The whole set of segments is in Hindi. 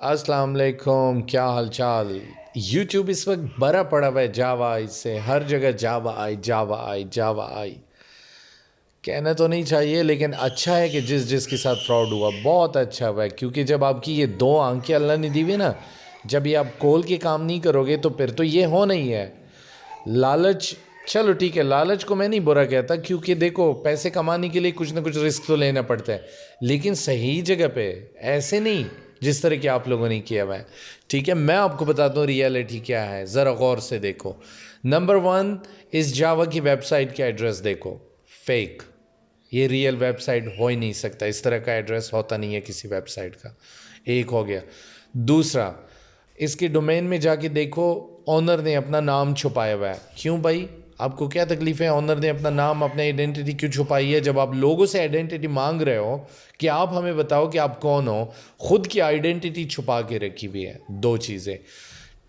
अस्सलाम वालेकुम, क्या हाल चाल। यूट्यूब इस वक्त भरा पड़ा हुआ है जावा आई से, हर जगह जावा आई जावा आई जावा आई। कहना तो नहीं चाहिए लेकिन अच्छा है कि जिस जिस के साथ फ्रॉड हुआ बहुत अच्छा हुआ है, क्योंकि जब आपकी ये दो आंखें अल्लाह ने दी हुई ना, जब ये आप खोल के काम नहीं करोगे तो फिर तो ये होना ही है। लालच, चलो ठीक है, लालच को मैं नहीं बुरा कहता, क्योंकि देखो पैसे कमाने के लिए कुछ ना कुछ रिस्क तो लेना पड़ता है, लेकिन सही जगह पे, ऐसे नहीं जिस तरह के आप लोगों ने किया हुआ है। ठीक है, मैं आपको बताता हूँ रियलिटी क्या है, ज़रा गौर से देखो। नंबर वन, इस जावा की वेबसाइट का एड्रेस देखो, फेक। ये रियल वेबसाइट हो ही नहीं सकता, इस तरह का एड्रेस होता नहीं है किसी वेबसाइट का। एक हो गया। दूसरा, इसके डोमेन में जाके देखो, ऑनर ने अपना नाम छुपाया हुआ है। क्यों भाई, आपको क्या तकलीफ है? ऑनर ने अपना नाम, अपना आइडेंटिटी क्यों छुपाई है? जब आप लोगों से आइडेंटिटी मांग रहे हो कि आप हमें बताओ कि आप कौन हो, खुद की आइडेंटिटी छुपा के रखी हुई है। दो चीज़ें,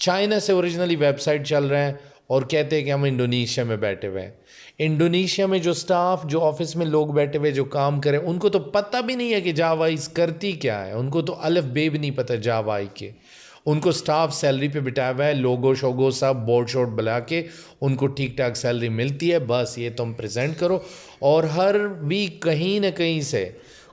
चाइना से ओरिजिनली वेबसाइट चल रहा है और कहते हैं कि हम इंडोनेशिया में बैठे हुए हैं। इंडोनेशिया में जो स्टाफ, जो ऑफिस में लोग बैठे हुए जो काम करें, उनको तो पता भी नहीं है कि जावाई करती क्या है, उनको तो अलिफ बे भी नहीं पता जावाई के। उनको स्टाफ सैलरी पे बिठाया हुआ है, लोगो शोगो सब बोर्ड शोर्ड बुला के उनको ठीक ठाक सैलरी मिलती है, बस ये तुम प्रेजेंट करो। और हर वीक कहीं ना कहीं से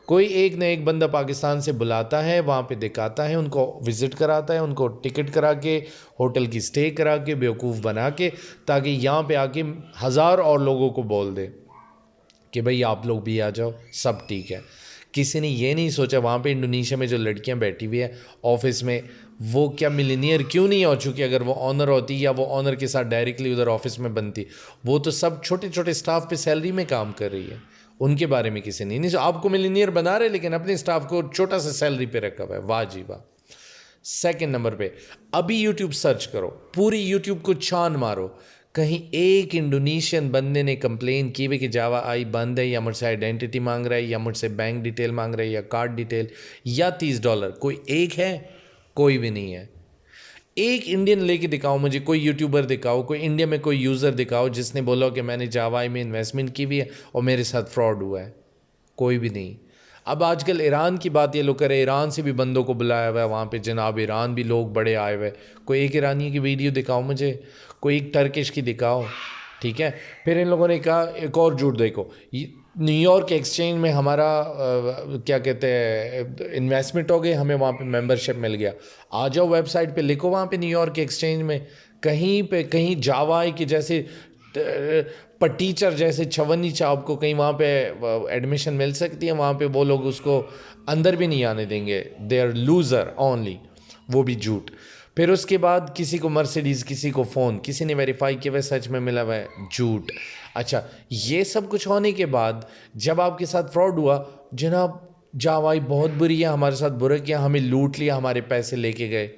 कोई एक ना एक बंदा पाकिस्तान से बुलाता है, वहाँ पे दिखाता है, उनको विज़िट कराता है, उनको टिकट करा के, होटल की स्टे करा के, बेवकूफ़ बना के, ताकि यहाँ पे आके हज़ार और लोगों को बोल दे कि भाई आप लोग भी आ जाओ, सब ठीक है। किसी ने ये नहीं सोचा वहाँ पे इंडोनेशिया में जो लड़कियाँ बैठी हुई है ऑफिस में, वो क्या मिलीनियर क्यों नहीं हो चुकी? अगर वो ऑनर होती या वो ऑनर के साथ डायरेक्टली उधर ऑफिस में बनती, वो तो सब छोटे छोटे स्टाफ पे सैलरी में काम कर रही है। उनके बारे में किसी ने नहीं, आपको मिलीनियर बना रहे लेकिन अपने स्टाफ को छोटा सा सैलरी पे रखा हुआ है। वाह जी वाह। सेकंड नंबर पे, अभी यूट्यूब सर्च करो, पूरी यूट्यूब को छान मारो, कहीं एक इंडोनेशियन बंदे ने कंप्लेन की हुई कि जावा आई बंद है, या मुझसे आइडेंटिटी मांग रहा है, या मुझसे बैंक डिटेल मांग रहा है, या कार्ड डिटेल, या $30, कोई एक है? कोई भी नहीं है। एक इंडियन लेके दिखाओ मुझे, कोई यूट्यूबर दिखाओ, कोई इंडिया में कोई यूज़र दिखाओ जिसने बोला कि मैंने जावा आई में इन्वेस्टमेंट की हुई है और मेरे साथ फ्रॉड हुआ है। कोई भी नहीं। अब आजकल ईरान की बात ये लोग करें, ईरान से भी बंदों को बुलाया हुआ है वहाँ पे, जनाब ईरान भी लोग बड़े आए हुए। कोई एक ईरानी की वीडियो दिखाओ मुझे, कोई एक टर्किश की दिखाओ। ठीक है, फिर इन लोगों ने कहा एक और झूठ देखो, न्यूयॉर्क एक्सचेंज में हमारा क्या कहते हैं इन्वेस्टमेंट हो गए, हमें वहाँ पे मेंबरशिप मिल गया। आ जाओ वेबसाइट पे, लिखो वहाँ पे न्यूयॉर्क एक्सचेंज में कहीं पे, कहीं जावा के जैसे टीचर जैसे छवनी चाप को कहीं वहाँ पे एडमिशन मिल सकती है, वहाँ पे वो लोग उसको अंदर भी नहीं आने देंगे। दे आर लूज़र ओनली, वो भी झूठ। फिर उसके बाद किसी को मर्सिडीज़, किसी को फ़ोन, किसी ने वेरीफाई किया हुआ सच में मिला हुआ है, झूठ। अच्छा, ये सब कुछ होने के बाद जब आपके साथ फ्रॉड हुआ, जनाब जावाई बहुत बुरी है, हमारे साथ बुरा किया, हमें लूट लिया, हमारे पैसे लेके गए।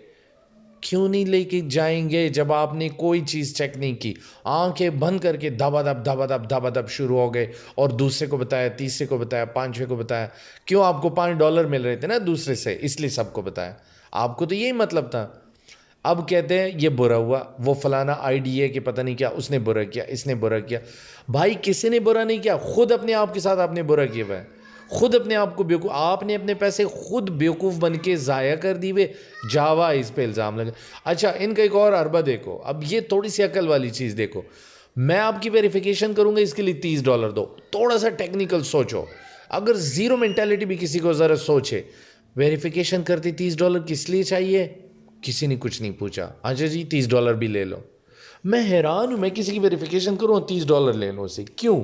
क्यों नहीं लेके जाएंगे जब आपने कोई चीज़ चेक नहीं की? आंखें बंद करके धबाधब धबाधब धबाधब शुरू हो गए, और दूसरे को बताया, तीसरे को बताया, पांचवें को बताया। क्यों? आपको $5 मिल रहे थे ना दूसरे से, इसलिए सबको बताया। आपको तो यही मतलब था। अब कहते हैं ये बुरा हुआ, वो फलाना आईडीए के पता नहीं क्या, उसने बुरा किया, इसने बुरा किया। भाई किसी ने बुरा नहीं किया, खुद अपने आप के साथ आपने बुरा किया हुआ है। खुद अपने आप को बेवकूफ़, आपने अपने पैसे खुद बेवकूफ़ बन के ज़ाया कर दिए। जावा इस पे इल्ज़ाम लगा। अच्छा, इनका एक और अरबा देखो, अब ये थोड़ी सी अकल वाली चीज़ देखो। मैं आपकी वेरिफिकेशन करूँगा, इसके लिए $30 दो। थोड़ा सा टेक्निकल सोचो, अगर ज़ीरो मेंटालिटी भी किसी को ज़रा सोचे, वेरिफिकेशन करते $30 किस लिए चाहिए? किसी ने कुछ नहीं पूछा, अच्छा जी $30 भी ले लो। मैं हैरान हूँ, मैं किसी की वेरिफिकेशन करूँ $30 ले लो उसे, क्यों?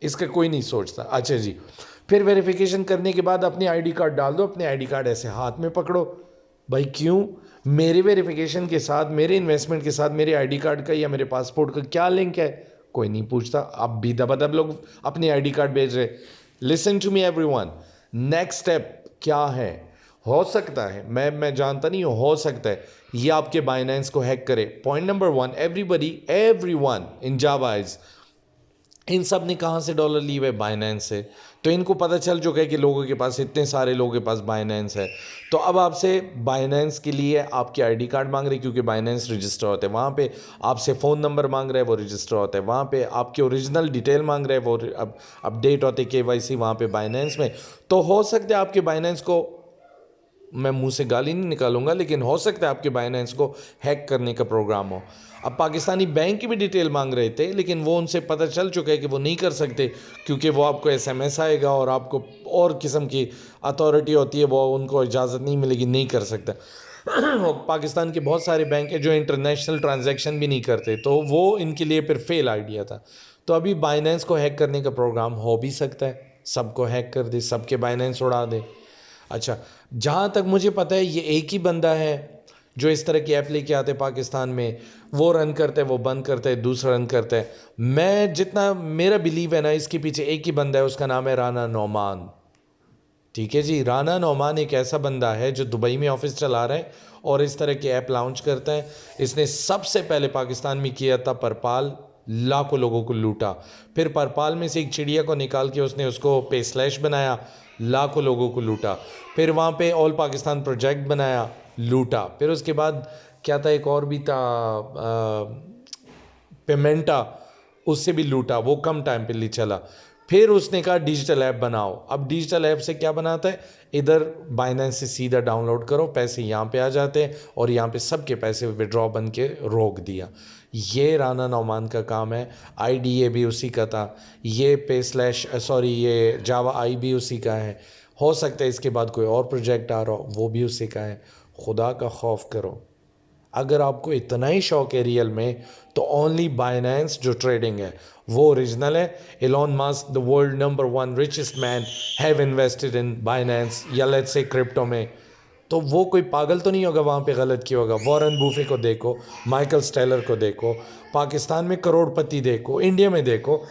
इसका कोई नहीं सोचता। अच्छा जी, फिर वेरिफिकेशन करने के बाद अपनी आईडी कार्ड डाल दो, अपने आईडी कार्ड ऐसे हाथ में पकड़ो। भाई क्यों? मेरे वेरिफिकेशन के साथ, मेरे इन्वेस्टमेंट के साथ मेरे आईडी कार्ड का या मेरे पासपोर्ट का क्या लिंक है? कोई नहीं पूछता। अब भी दबादब लोग अपनी आईडी कार्ड भेज रहे। Listen to me everyone, next step क्या है? हो सकता है, मैं जानता नहीं हूँ, हो सकता है ये आपके बाइनेंस को हैक करे। Point number one, everyone in Java is, इन सब ने कहाँ से डॉलर लिए हुए? बाइनेंस से। तो इनको पता चल चुका है कि लोगों के पास, इतने सारे लोगों के पास बाइनेंस है, तो अब आपसे बाइनेंस के लिए आपके आईडी कार्ड मांग रहे हैं, क्योंकि बाइनेंस रजिस्टर होते हैं वहाँ पे। आपसे फ़ोन नंबर मांग रहे हैं, वो रजिस्टर होता है वहाँ पे। आपके ओरिजिनल डिटेल मांग रहे हैं, वो अब अपडेट होते KYC वहाँ पे बाइनेंस में। तो हो सकता है आपके बाइनेंस को मैं मुंह से गाली नहीं निकालूंगा, लेकिन हो सकता है आपके बाइनेंस को हैक करने का प्रोग्राम हो। अब पाकिस्तानी बैंक की भी डिटेल मांग रहे थे, लेकिन वो उनसे पता चल चुका है कि वो नहीं कर सकते, क्योंकि वो आपको SMS आएगा और आपको और किस्म की अथॉरिटी होती है, वो उनको इजाज़त नहीं मिलेगी, नहीं कर सकता। पाकिस्तान के बहुत सारे बैंक हैं जो इंटरनेशनल ट्रांजैक्शन भी नहीं करते, तो वो इनके लिए फिर फेल आइडिया था। तो अभी बाइनेंस को हैक करने का प्रोग्राम हो भी सकता है, सबको हैक कर दे, सबके बाइनेंस उड़ा दे। अच्छा, जहाँ तक मुझे पता है ये एक ही बंदा है जो इस तरह की ऐप लेके आते पाकिस्तान में, वो रन करता है, वो बंद करता है, दूसरा रन करता है। मैं जितना मेरा बिलीव है ना, इसके पीछे एक ही बंदा है, उसका नाम है राना नौमान। ठीक है जी, राना नौमान एक ऐसा बंदा है जो दुबई में ऑफिस चला रहा है और इस तरह के ऐप लॉन्च करता है। इसने सबसे पहले पाकिस्तान में किया था परपाल, लाखों लोगों को लूटा। फिर परपाल में से एक चिड़िया को निकाल के उसने उसको पे स्लैश बनाया, लाखों लोगों को लूटा। फिर वहाँ पे ऑल पाकिस्तान प्रोजेक्ट बनाया, लूटा। फिर उसके बाद क्या था, एक और भी था पेमेंटा, उससे भी लूटा, वो कम टाइम पे ले चला। फिर उसने कहा डिजिटल ऐप बनाओ। अब डिजिटल ऐप से क्या बनाता है, इधर बाइनेंस से सीधा डाउनलोड करो, पैसे यहाँ पे आ जाते हैं और यहाँ पे सबके पैसे विड्रॉ बन के रोक दिया। ये राना नौमान का काम है। IDA भी उसी का था, ये पे स्लैश सॉरी ये जावा आई भी उसी का है। हो सकता है इसके बाद कोई और प्रोजेक्ट आ रहा हो, वो भी उसी का है। खुदा का खौफ करो। अगर आपको इतना ही शौक है रियल में, तो ओनली बाइनेंस जो ट्रेडिंग है वो ओरिजिनल है। Elon Musk, the world number 1 richest man, have invested in Binance या लेट्स से क्रिप्टो में। तो वो कोई पागल तो नहीं होगा वहाँ पे गलत किया होगा। वॉरेन बूफे को देखो, माइकल स्टेलर को देखो, पाकिस्तान में करोड़पति देखो, इंडिया में देखो,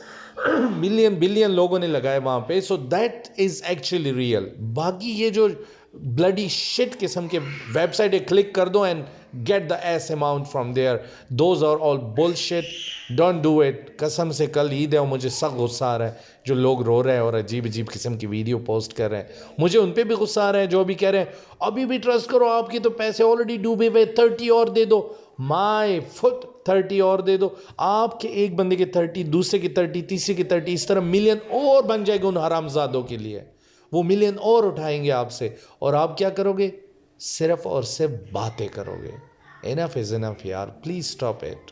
मिलियन बिलियन लोगों ने लगाए वहाँ पे। So that is actually real. बाकी ये जो ब्लडी शिट किस्म के वेबसाइट है, क्लिक कर दो and get the S amount from there, those are all bullshit, don't do it. कसम से कल ईद है और मुझे सख्त गुस्सा आ रहा है जो लोग रो रहे हैं और अजीब अजीब किस्म की वीडियो पोस्ट कर रहे हैं। मुझे उन पर भी गुस्सा आ रहा है जो अभी कह रहे हैं अभी भी ट्रस्ट करो, आपके तो पैसे ऑलरेडी डूबे हुए, 30 और दे दो। माय फुट, 30 और दे दो। आपके एक बंदे के 30, दूसरे के 30, तीसरे के 30, इस तरह मिलियन और बन जाएगा उन हरामजादों के लिए। वो मिलियन और उठाएंगे आपसे और आप क्या करोगे, सिर्फ और सिर्फ बातें करोगे। इनफ इज इनफ यार, प्लीज स्टॉप इट।